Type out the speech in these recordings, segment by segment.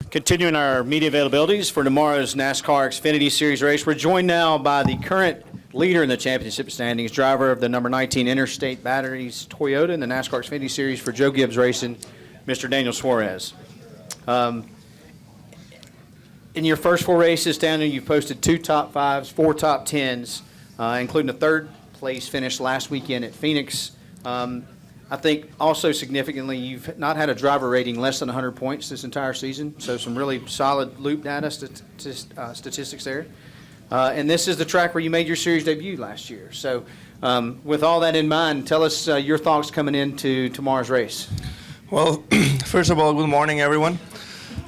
Continuing our media availabilities for tomorrow's NASCAR Xfinity Series race, we're joined now by the current leader in the championship standings, driver of the number 19 Interstate Batteries Toyota in the NASCAR Xfinity Series for Joe Gibbs Racing, Mr. Daniel Suarez. In your first four races, Daniel, you've posted 2 top 5s, 4 top 10s, including a third place finish last weekend at Phoenix. I think also significantly, you've not had a driver rating less than 100 points this entire season, so some really solid loop data statistics there. And this is the track where you made your series debut last year. So with all that in mind, tell us your thoughts coming into tomorrow's race. Well, first of all, good morning, everyone.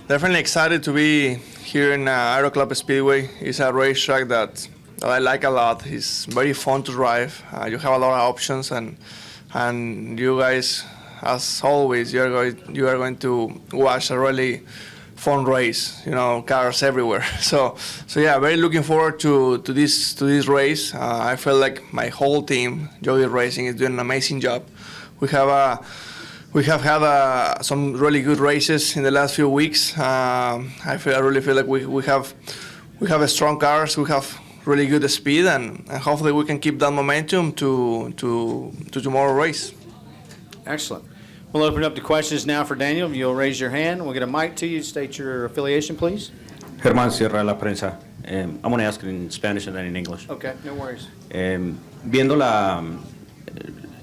Definitely excited to be here in Auto Club Speedway. It's a racetrack that I like a lot. It's very fun to drive. You have a lot of options, and you guys, as always, you are going to watch a really fun race. You know, cars everywhere. So yeah, very looking forward to this race. I feel like my whole team, Joey Racing, is doing an amazing job. We have had some really good races in the last few weeks. I really feel like we have a strong cars. We have really good speed, and hopefully we can keep that momentum to tomorrow's race. Excellent. We'll open up to questions now for Daniel. You'll raise your hand. We'll get a mic to you. State your affiliation, please. Germán Sierra, La Prensa. I'm going to ask it in Spanish and then in English. Okay, no worries. Viendo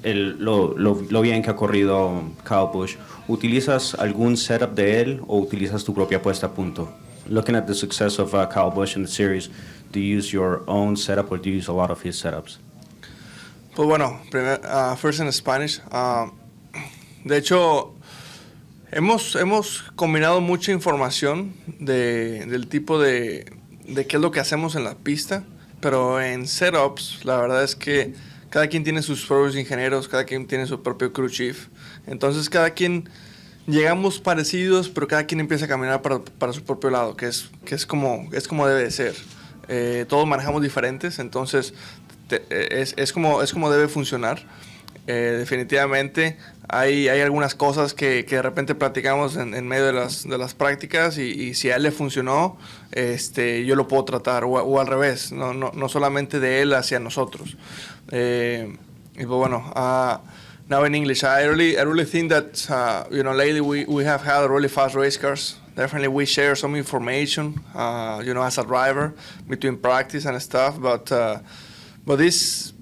lo bien que ha corrido Kyle Busch, ¿utilizas algún setup de él o utilizas tu propia puesta a punto? Looking at the success of Kyle Busch in the series, do you use your own setup or do you use a lot of his setups? Pues bueno, first in Spanish. De hecho, hemos combinado mucha información del tipo de qué es lo que hacemos en la pista, pero en setups, la verdad es que cada quien tiene sus propios ingenieros, cada quien tiene su propio crew chief. Entonces, cada quien llegamos parecidos, pero cada quien empieza a caminar para su propio lado, que es como debe de ser. Todos manejamos diferentes, entonces es como debe funcionar. Definitivamente hay algunas cosas que de repente platicamos en medio de las prácticas y si a él le funcionó, yo lo puedo tratar, o al revés, no solamente de él hacia nosotros. Y pues bueno, now in English, I really think that lately we have had really fast race cars. Definitely we share some information, as a driver between practice and stuff, but this,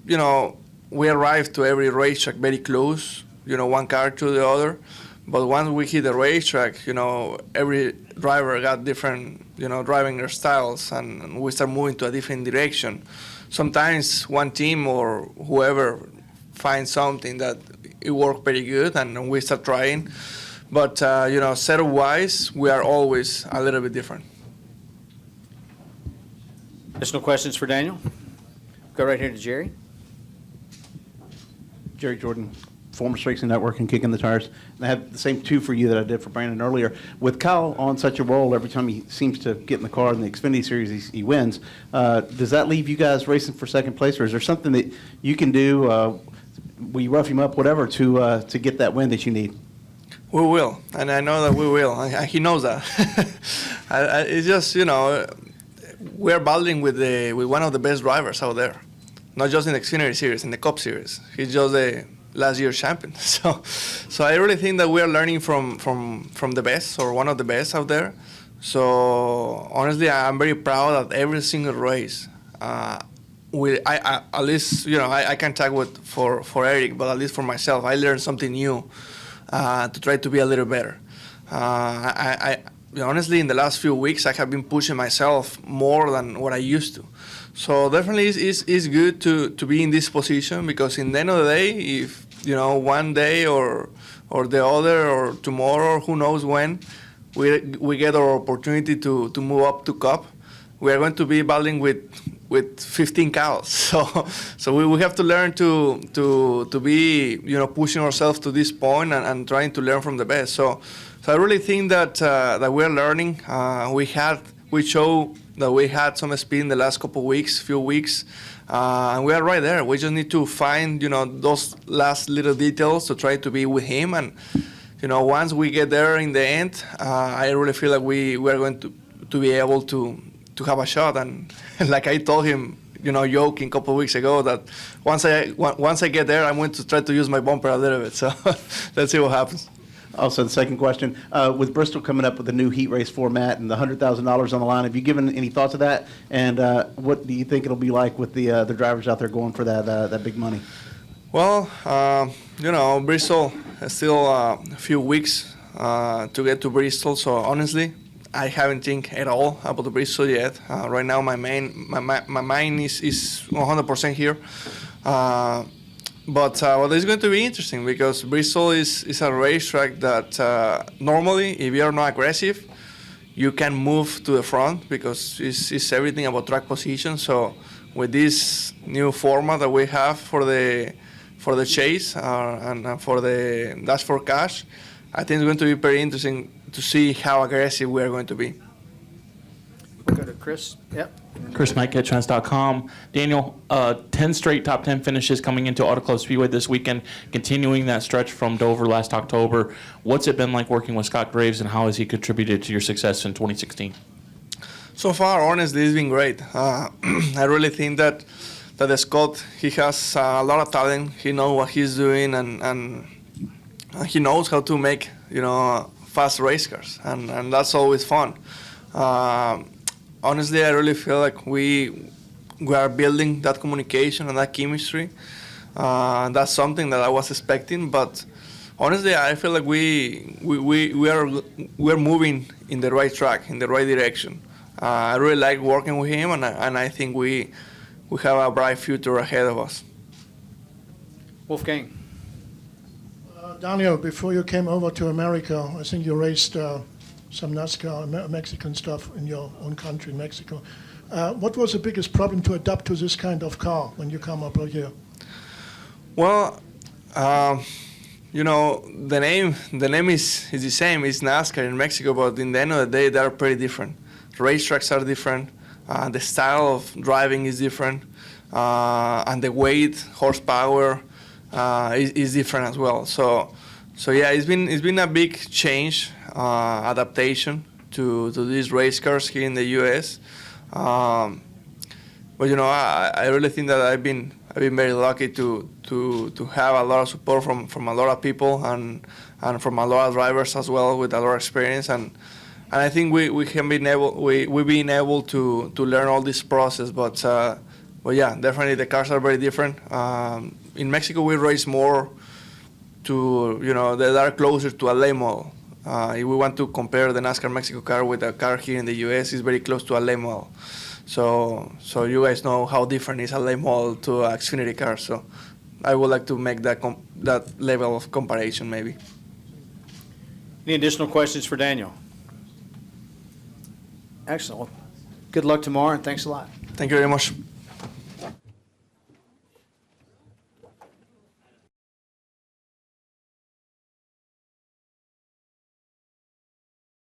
we arrive to every racetrack very close, one car to the other. But once we hit the racetrack, every driver got different, driving their styles, and we start moving to a different direction. Sometimes one team or whoever finds something that it worked pretty good, and we start trying. But, setup-wise, we are always a little bit different. Additional questions for Daniel? Go right here to Jerry. Jerry Jordan, former Racing Network and Kicking the Tires. And I have the same 2 for you that I did for Brandon earlier. With Kyle on such a roll, every time he seems to get in the car in the Xfinity Series, he wins. Does that leave you guys racing for second place, or is there something that you can do, will you rough him up, whatever, to get that win that you need? We will, and I know that we will. He knows that. It's just, we're battling with one of the best drivers out there. Not just in the Xfinity Series, in the Cup Series. He's just the last year's champion. So I really think that we are learning from the best, or one of the best out there. So honestly, I'm very proud that every single race, I at least, I can talk for Eric, but at least for myself, I learned something new to try to be a little better. Honestly, in the last few weeks, I have been pushing myself more than what I used to. So definitely it's good to be in this position, because in the end of the day, if, one day or the other, or tomorrow, or who knows when, we get our opportunity to move up to Cup, we are going to be battling with 15 cows. So we have to learn to be, pushing ourselves to this point and trying to learn from the best. So I really think that we're learning. We show that we had some speed in the last few weeks, and we are right there. We just need to find, those last little details to try to be with him, and once we get there in the end, I really feel like we are going to be able to have a shot. And like I told him, joking a couple of weeks ago, that once I get there, I'm going to try to use my bumper a little bit. So let's see what happens. Also, the second question, with Bristol coming up with the new heat race format and the $100,000 on the line, have you given any thought to that? And what do you think it'll be like with the drivers out there going for that big money? Well, Bristol is still a few weeks to get to Bristol. So honestly, I haven't think at all about the Bristol yet. Right now, my mind is 100% here. But it's going to be interesting because Bristol is a racetrack that normally, if you're not aggressive, you can move to the front because it's everything about track position. So with this new format that we have for the chase and for the Dash for Cash, I think it's going to be very interesting to see how aggressive we are going to be. Go to Chris. Yep. Chris Knight, CatchFans.com. Daniel, 10 straight top 10 finishes coming into Auto Club Speedway this weekend, continuing that stretch from Dover last October. What's it been like working with Scott Graves, and how has he contributed to your success in 2016? So far, honestly, it's been great. I really think that Scott, he has a lot of talent. He knows what he's doing, and he knows how to make fast race cars, and that's always fun. Honestly, I really feel like we are building that communication and that chemistry. That's something that I was expecting, but honestly, I feel like we're moving in the right track, in the right direction. I really like working with him, and I think we have a bright future ahead of us. Wolfgang. Daniel, before you came over to America, I think you raced some NASCAR Mexican stuff in your own country, Mexico. What was the biggest problem to adapt to this kind of car when you come up here? Well, the name is the same. It's NASCAR in Mexico, but in the end of the day, they're pretty different. Racetracks are different. The style of driving is different, and the weight, horsepower, is different as well. So yeah, it's been a big change, adaptation to these race cars here in the U.S. But I really think that I've been very lucky to have a lot of support from a lot of people and from a lot of drivers as well with a lot of experience, and I think we've been able to learn all this process. But yeah, definitely the cars are very different. In Mexico, we race more to that are closer to a late model. If we want to compare the NASCAR Mexico car with a car here in the U.S., it's very close to a late model. So you guys know how different is a late model to an Xfinity car. So I would like to make that level of comparison maybe. Any additional questions for Daniel? Excellent. Good luck tomorrow, and thanks a lot. Thank you very much.